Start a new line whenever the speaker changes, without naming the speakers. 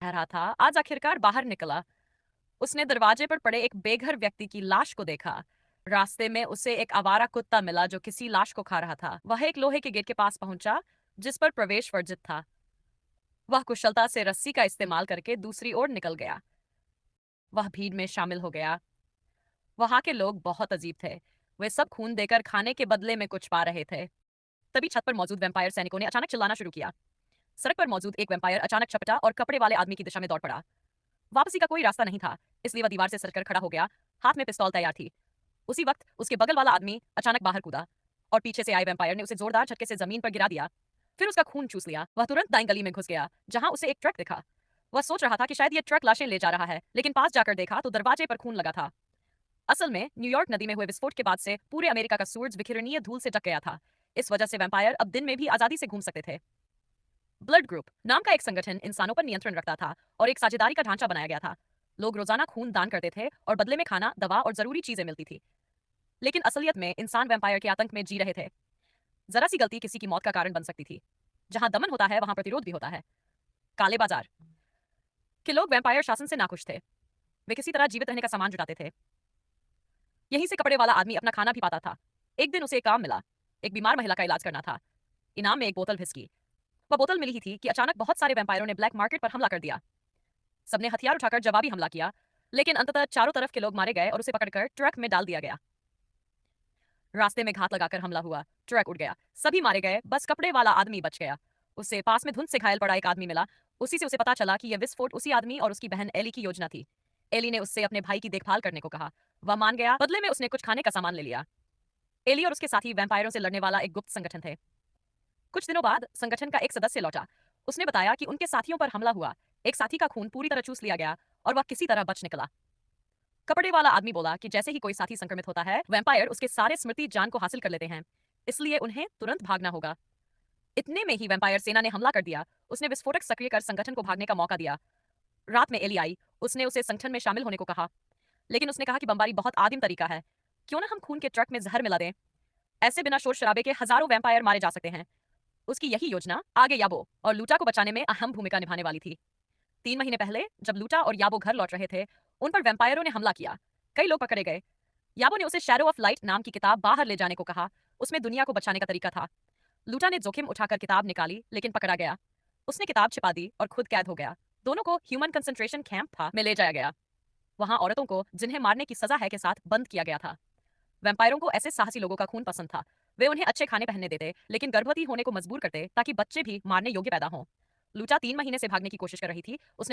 रह रहा था, आज आखिरकार बाहर निकला। उसने दरवाजे पर पड़े एक बेघर व्यक्ति की लाश को देखा। रास्ते में उसे एक आवारा कुत्ता मिला जो किसी लाश को खा रहा था। वह एक लोहे के गेट के पास पहुंचा जिस पर प्रवेश वर्जित था। वह कुशलता से रस्सी का इस्तेमाल करके दूसरी ओर निकल गया। वह भीड़ में शामिल हो गया। वहां के लोग बहुत अजीब थे। वे सब खून देकर खाने के बदले में कुछ पा रहे थे। तभी छत पर मौजूद वैम्पायर सैनिकों ने अचानक चिल्लाना शुरू किया। सड़क पर मौजूद एक वैम्पायर अचानक छपटा और कपड़े वाले आदमी की दिशा में दौड़ पड़ा। वापसी का कोई रास्ता नहीं था, इसलिए वह दीवार से सरककर खड़ा हो गया। हाथ में पिस्तौल तैयार थी। उसी वक्त उसके बगल वाला आदमी अचानक बाहर कूदा और पीछे से आए वैम्पायर ने उसे जोरदार झटके से जमीन पर गिरा दिया। फिर उसका खून चूस लिया। वह तुरंत दाईं गली में घुस गया जहां उसे एक ट्रक दिखा। वह सोच रहा था कि शायद यह ट्रक लाशें ले जा रहा है, लेकिन पास जाकर देखा तो दरवाजे पर खून लगा था। असल में न्यूयॉर्क नदी में हुए विस्फोट के बाद से पूरे अमेरिका का सूरज विकिरणीय धूल से ढक गया था। इस वजह से वैम्पायर अब दिन में भी आजादी से घूम सकते थे। ब्लड ग्रुप नाम का एक संगठन इंसानों पर नियंत्रण रखता था और एक साझेदारी का ढांचा बनाया गया था। लोग रोजाना खून दान करते थे और बदले में खाना, दवा और जरूरी चीजें मिलती थी। लेकिन असलियत में इंसान वैम्पायर के आतंक में जी रहे थे। जरा सी गलती किसी की मौत का कारण बन सकती थी। जहां दमन होता है वहां प्रतिरोध भी होता है। काले बाजार के लोग वैम्पायर शासन से नाखुश थे। वे किसी तरह जीवित रहने का सामान जुटाते थे। यहीं से कपड़े वाला आदमी अपना खाना भी पाता था। एक दिन उसे एक काम मिला। एक बीमार महिला का इलाज करना था। इनाम में एक बोतल विस्की। वह बोतल मिली ही थी कि अचानक बहुत सारे वैम्पायरों ने ब्लैक मार्केट पर हमला कर दिया। सबने हथियार उठाकर जवाबी हमला किया, लेकिन अंततः चारों तरफ के लोग मारे गए और उसे पकड़कर ट्रक में डाल दिया गया। रास्ते में घात लगाकर हमला हुआ, ट्रक उड़ गया, सभी मारे गए, बस कपड़े वाला आदमी बच गया। उसे पास में धुंध से घायल पड़ा एक आदमी मिला। उसी से उसे पता चला कि यह विस्फोट उसी आदमी और उसकी बहन एली की योजना थी। एली ने उससे अपने भाई की देखभाल करने को कहा। वह मान गया। बदले में उसने कुछ खाने का सामान ले लिया। एली और उसके साथी वैम्पायरों से लड़ने वाला एक गुप्त संगठन थे। कुछ दिनों बाद संगठन का एक सदस्य लौटा। उसने बताया कि उनके साथियों पर हमला हुआ। एक साथी का खून पूरी तरह चूस लिया गया और वह किसी तरह बच निकला। कपड़े वाला आदमी बोला कि जैसे ही कोई साथी संक्रमित होता है, वैम्पायर उसके सारे स्मृति जान को हासिल कर लेते हैं, इसलिए उन्हें तुरंत भागना होगा। इतने में ही वैम्पायर सेना ने हमला कर दिया। उसने विस्फोटक सक्रिय कर संगठन को भागने का मौका दिया। रात में एली आई। उसने उसे संगठन में शामिल होने को कहा, लेकिन उसने कहा कि बमबारी बहुत आदिम तरीका है। क्यों ना हम खून के ट्रक में जहर मिला दें। ऐसे बिना शोर शराबे के हजारों वैम्पायर मारे जा सकते हैं। उसकी यही योजना आगे याबो और लूटा को बचाने में अहम भूमिका निभाने वाली थी। 3 महीने पहले जब लूटा और याबो घर लौट रहे थे, उन पर वैम्पायरों ने हमला किया। कई लोग पकड़े गए। याबो ने उसे शैडो ऑफ लाइट नाम की किताब बाहर ले जाने को कहा। उसमें दुनिया को बचाने का तरीका था। लूटा ने जोखिम उठाकर किताब निकाली, लेकिन पकड़ा गया। उसने किताब छिपा दी और खुद कैद हो गया। दोनों को ह्यूमन कंसंट्रेशन कैंप था में ले जाया गया। वहां औरतों को जिन्हें मारने की सजा है के साथ बंद किया गया था। वैम्पायरों को ऐसे साहसी लोगों का खून पसंद था। वे उन्हें अच्छे खाने पहनने देते, लेकिन गर्भवती होने को मजबूर करते ताकि बच्चे भी मारने योग्य पैदा हों। लूटा 3 महीने से भागने की कोशिश कर रही थी। उसने